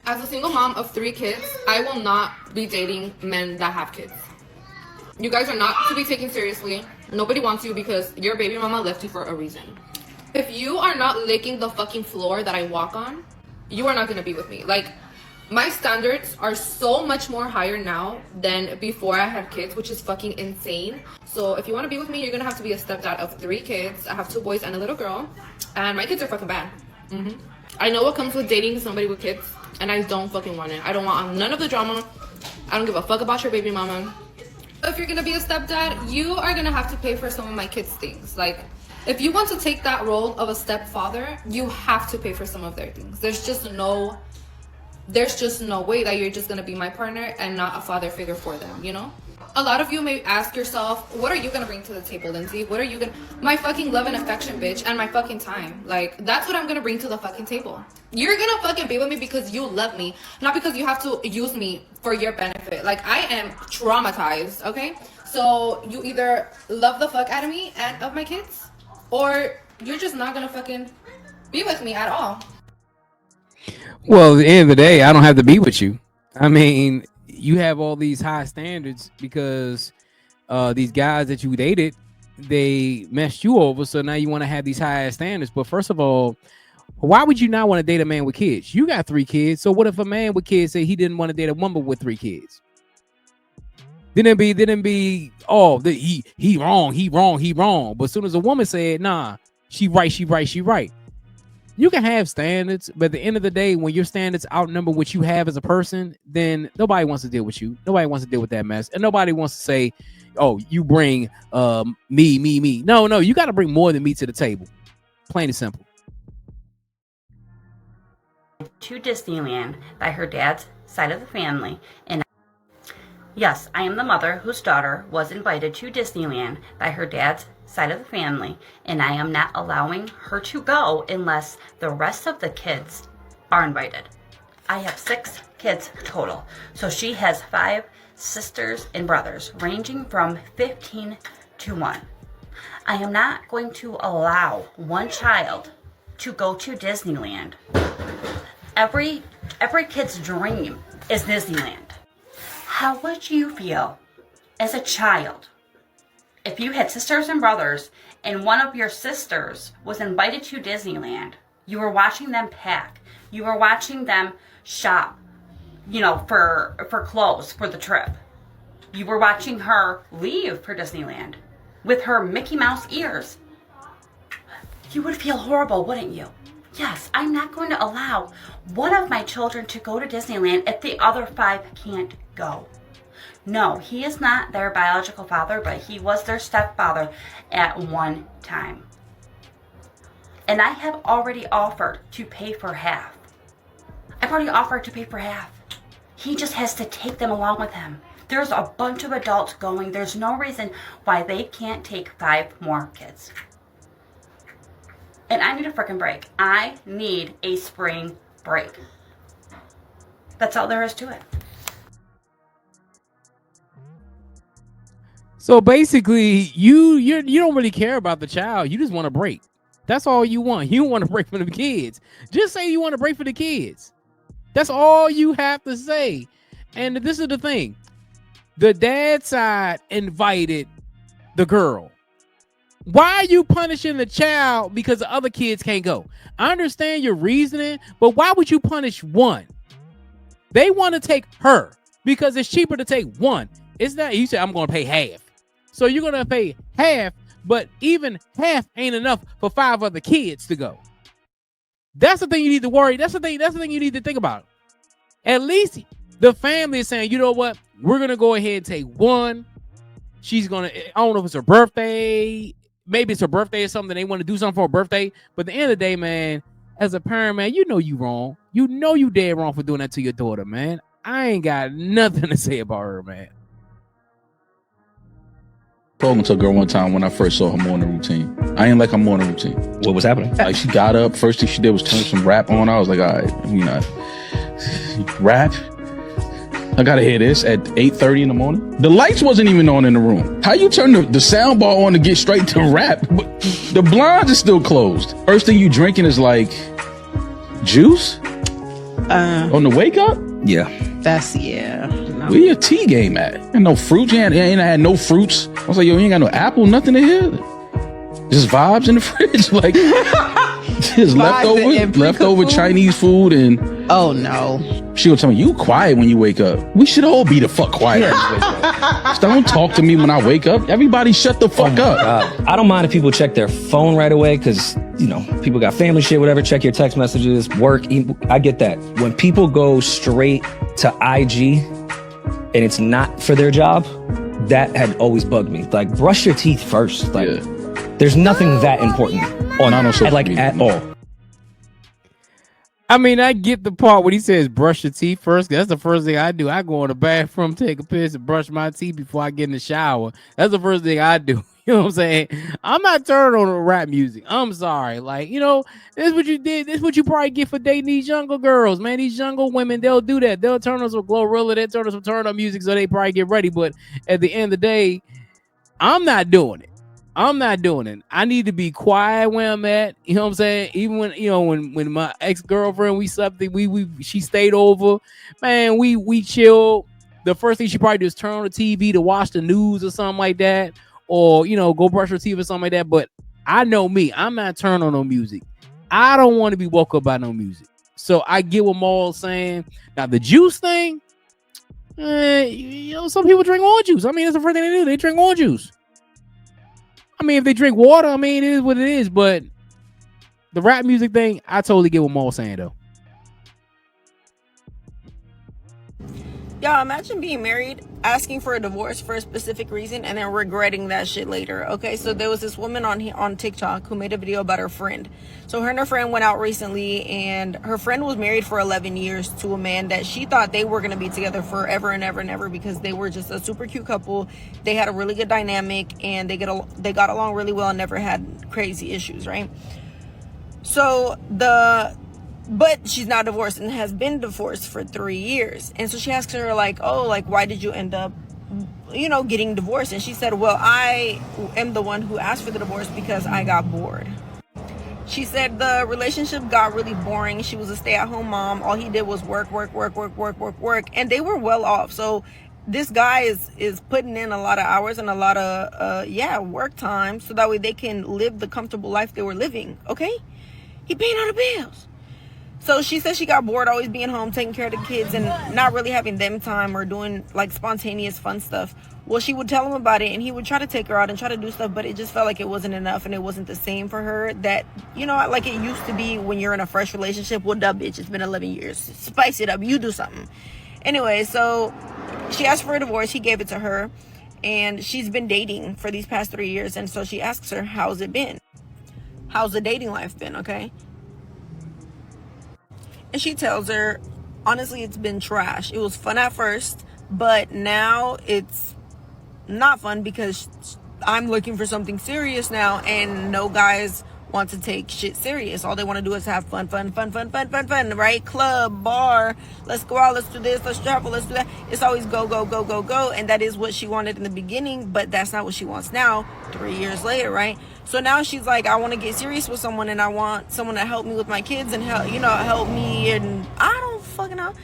As a single mom of 3 kids, I will not be dating men that have kids. You guys are not to be taken seriously. Nobody wants you because your baby mama left you for a reason. If you are not licking the fucking floor that I walk on, you are not gonna be with me. Like, my standards are so much more higher now than before I had kids, which is fucking insane. So if you want to be with me, you're gonna have to be a stepdad of 3 kids. I have 2 boys and a little girl, and my kids are fucking bad. I know what comes with dating somebody with kids, and I don't fucking want it. I don't want none of the drama. I don't give a fuck about your baby mama. If you're gonna be a stepdad, you are gonna have to pay for some of my kids' things. Like, if you want to take that role of a stepfather, you have to pay for some of their things. There's just no way that you're just gonna be my partner and not a father figure for them, you know? A lot of you may ask yourself, what are you gonna bring to the table, Lindsay? What are you gonna... My fucking love and affection, bitch, and my fucking time. Like, that's what I'm gonna bring to the fucking table. You're gonna fucking be with me because you love me, not because you have to use me for your benefit. Like, I am traumatized, okay? So, you either love the fuck out of me and of my kids, or you're just not gonna fucking be with me at all. Well, at the end of the day, I don't have to be with you. I mean, you have all these high standards because these guys that you dated, they messed you over. So now you want to have these high standards. But first of all, why would you not want to date a man with kids? You got 3 kids. So what if a man with kids said he didn't want to date a woman with 3 kids? Then it be oh, he wrong. But as soon as a woman said, nah, she right. You can have standards, but at the end of the day, when your standards outnumber what you have as a person, then nobody wants to deal with you. Nobody wants to deal with that mess. And nobody wants to say, oh, you bring me. No, you got to bring more than me to the table. Plain and simple. To Disneyland by her dad's side of the family. And yes, I am the mother whose daughter was invited to Disneyland by her dad's side of the family, and I am not allowing her to go unless the rest of the kids are invited. I have 6 kids total, so she has 5 sisters and brothers ranging from 15 to 1. I am not going to allow one child to go to Disneyland. Every kid's dream is Disneyland. How would you feel as a child if you had sisters and brothers and one of your sisters was invited to Disneyland? You were watching them pack. You were watching them shop, for clothes for the trip. You were watching her leave for Disneyland with her Mickey Mouse ears. You would feel horrible, wouldn't you? Yes, I'm not going to allow one of my children to go to Disneyland if the other 5 can't go. No, he is not their biological father, but he was their stepfather at one time. And I have already offered to pay for half. I've already offered to pay for half. He just has to take them along with him. There's a bunch of adults going. There's no reason why they can't take 5 more kids. And I need a freaking break. I need a spring break. That's all there is to it. So basically, you don't really care about the child. You just want a break. That's all you want. You want a break for the kids. Just say you want a break for the kids. That's all you have to say. And this is the thing. The dad side invited the girl. Why are you punishing the child because the other kids can't go? I understand your reasoning, but why would you punish one? They want to take her because it's cheaper to take one. It's not, you say, I'm going to pay half. So you're going to pay half, but even half ain't enough for 5 other kids to go. That's the thing you need to worry. That's the thing you need to think about. At least the family is saying, you know what? We're going to go ahead and take one. She's going to, I don't know if it's her birthday. Maybe it's her birthday or something. They want to do something for her birthday. But at the end of the day, man, as a parent, man, you know you wrong. You know you dead wrong for doing that to your daughter, man. I ain't got nothing to say about her, man. Spoken to a girl one time when I first saw her morning routine. I ain't like her morning routine. What was happening? Like, she got up, first thing she did was turn some rap on. I was like, all right, rap? I gotta hear this at 8:30 in the morning. The lights wasn't even on in the room. How you turn the sound bar on to get straight to rap? The blinds are still closed. First thing you drinking is like juice? On the wake up? Yeah. No. Where your tea game at? And no fruits? You ain't had no fruits? I was like, yo, you ain't got no apple, nothing in here? Just vibes in the fridge? Like, just leftover Chinese food and... Oh, no. She would tell me, you quiet when you wake up. We should all be the fuck quiet when we wake up. Just don't talk to me when I wake up. Everybody shut the fuck up. God. I don't mind if people check their phone right away because, you know, people got family shit, whatever. Check your text messages, work. I get that. When people go straight to IG and it's not for their job, that had always bugged me. Like, brush your teeth first. Like, there's nothing that important at all. I mean, I get the part when he says brush your teeth first. That's the first thing I do. I go in the bathroom, take a piss, and brush my teeth before I get in the shower. That's the first thing I do. You know what I'm saying? I'm not turning on the rap music. I'm sorry. Like, you know, this is what you did. This is what you probably get for dating these younger girls, man. These younger women, they'll do that. They'll turn on some Glorilla. They'll turn on some turn-up music so they probably get ready. But at the end of the day, I'm not doing it. I'm not doing it. I need to be quiet where I'm at. You know what I'm saying? Even when, you know, when my ex-girlfriend, we slept, she stayed over, man, we chilled. The first thing she probably do is turn on the TV to watch the news or something like that, or, you know, go brush her teeth or something like that. But I know me, I'm not turning on no music. I don't want to be woke up by no music. So I get what Maul's saying. Now the juice thing, you know, some people drink orange juice. I mean, that's the first thing they do. They drink orange juice. I mean, if they drink water, I mean, it is what it is. But the rap music thing, I totally get what Maul's saying, though. Y'all, imagine being married, asking for a divorce for a specific reason, and then regretting that shit later. Okay, so there was this woman on TikTok who made a video about her friend. So her and her friend went out recently, and her friend was married for 11 years to a man that she thought they were going to be together forever and ever and ever because they were just a super cute couple. They had a really good dynamic, and they got along really well and never had crazy issues, right? So but she's now divorced and has been divorced for 3 years. And so she asks her, like, oh, like, why did you end up, you know, getting divorced? And she said, well, I am the one who asked for the divorce because I got bored. She said the relationship got really boring. She was a stay-at-home mom. All he did was work. And they were well off. So this guy is putting in a lot of hours and a lot of, work time so that way they can live the comfortable life they were living, okay? He paying all the bills. So she said she got bored always being home, taking care of the kids and not really having them time or doing like spontaneous fun stuff. Well, she would tell him about it and he would try to take her out and try to do stuff, but it just felt like it wasn't enough and it wasn't the same for her that, you know, like it used to be when you're in a fresh relationship. Well, duh, bitch, it's been 11 years. Spice it up. You do something. Anyway, so she asked for a divorce. He gave it to her and she's been dating for these past 3 years. And so she asks her, how's it been? How's the dating life been? Okay. And she tells her, honestly, it's been trash. It was fun at first, but now it's not fun because I'm looking for something serious now and no guys want to take shit serious. All they want to do is have fun, right? Club, bar, let's go out, let's do this, let's travel, let's do that. It's always go. And that is what she wanted in the beginning, but that's not what she wants now, 3 years later, right? So now she's like, I want to get serious with someone and I want someone to help me with my kids and help me. And I don't fucking know.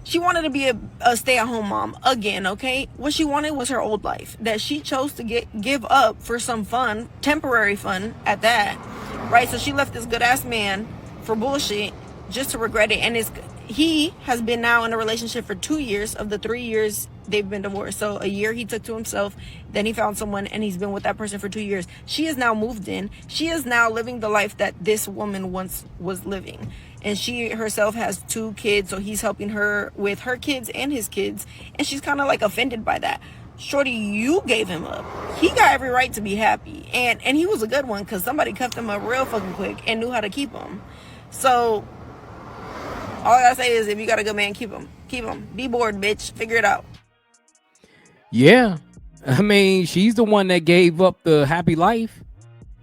She wanted to be a stay-at-home mom again, okay? What she wanted was her old life that she chose to give up for some fun, temporary fun at that, right? So she left this good-ass man for bullshit just to regret it. And he has been now in a relationship for 2 years of the 3 years they've been divorced. So a year he took to himself, then he found someone and he's been with that person for 2 years. She is now moved in. She is now living the life that this woman once was living. And she herself has 2 kids, so he's helping her with her kids and his kids. And she's kind of like offended by that. Shorty, you gave him up. He got every right to be happy. And he was a good one because somebody cuffed him up real fucking quick and knew how to keep him. So all I gotta say is if you got a good man, keep him. Keep him. Be bored, bitch. Figure it out. Yeah. I mean, she's the one that gave up the happy life.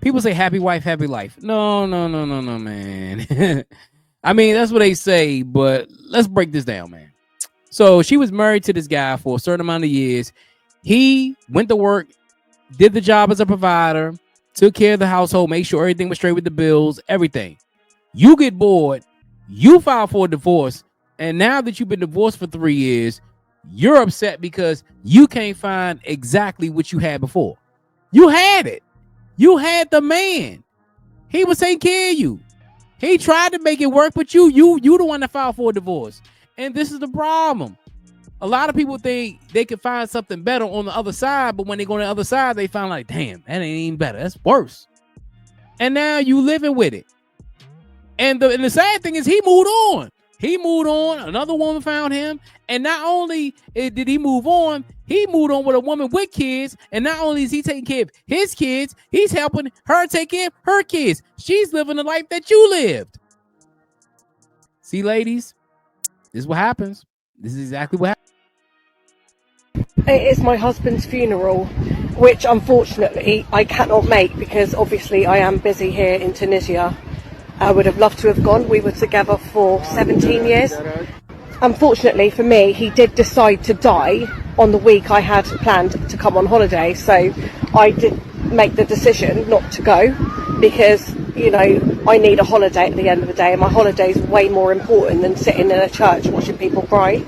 People say happy wife, happy life. No, man. I mean, that's what they say, but let's break this down, man. So she was married to this guy for a certain amount of years. He went to work, did the job as a provider, took care of the household, made sure everything was straight with the bills, everything. You get bored, you file for a divorce, And now that you've been divorced for 3 years, you're upset because you can't find exactly what you had before. You had it. You had the man. He was taking care of you. He tried to make it work, but you the one that filed for a divorce. And this is the problem. A lot of people think they can find something better on the other side, but when they go on the other side, they find like, damn, that ain't even better. That's worse. And now you living with it. And the sad thing is he moved on. He moved on. Another woman found him. And not only did he move on with a woman with kids. And not only is he taking care of his kids, he's helping her take care of her kids. She's living the life that you lived. See, ladies, this is what happens. This is exactly what happens. It is my husband's funeral, which unfortunately I cannot make because obviously I am busy here in Tunisia. I would have loved to have gone. We were together for 17 years. Unfortunately for me, he did decide to die on the week I had planned to come on holiday. So I did make the decision not to go because, you know, I need a holiday at the end of the day. And my holiday is way more important than sitting in a church watching people cry.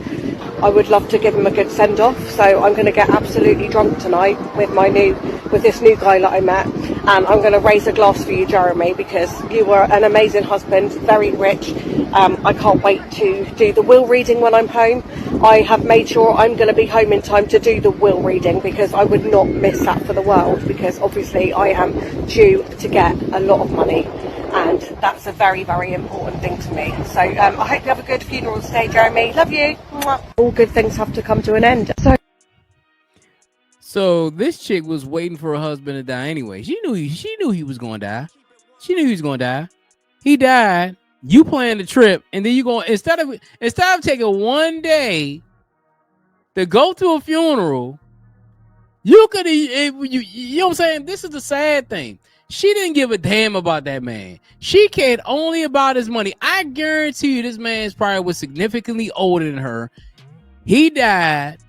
I would love to give him a good send-off, so I'm going to get absolutely drunk tonight with this new guy that I met, and I'm going to raise a glass for you, Jeremy, because you were an amazing husband, very rich. I can't wait to do the will reading when I'm home. I have made sure I'm going to be home in time to do the will reading because I would not miss that for the world, because obviously I am due to get a lot of money. And that's a very, very important thing to me. So I hope you have a good funeral today, Jeremy. Love you. Mwah. All good things have to come to an end. So this chick was waiting for her husband to die anyway. She knew he was going to die. She knew he was going to die. He died. You planned the trip, and then you go instead of taking 1 day to go to a funeral, you could you know what I'm saying? This is the sad thing. She didn't give a damn about that man. She cared only about his money. I guarantee you this man probably was significantly older than her. He died.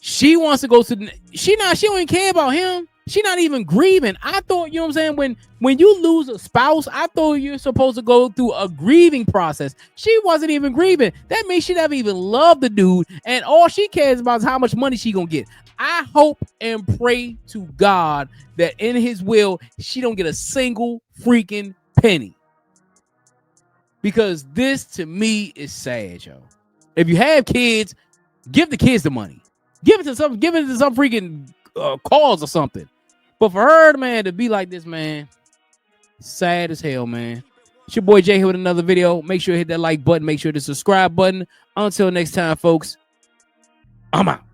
She wants to go to she don't even care about him. She not even grieving. I thought, you know what I'm saying, when you lose a spouse, I thought you're supposed to go through a grieving process. She wasn't even grieving. That means she never even loved the dude, and all she cares about is how much money she gonna get. I hope and pray to God that in his will she don't get a single freaking penny, because this to me is sad, yo. If you have kids, give the kids the money. Give it to some freaking cause or something. But for her, man, to be like this, man, sad as hell, man. It's your boy Jay here with another video. Make sure you hit that like button. Make sure to subscribe button. Until next time, folks, I'm out.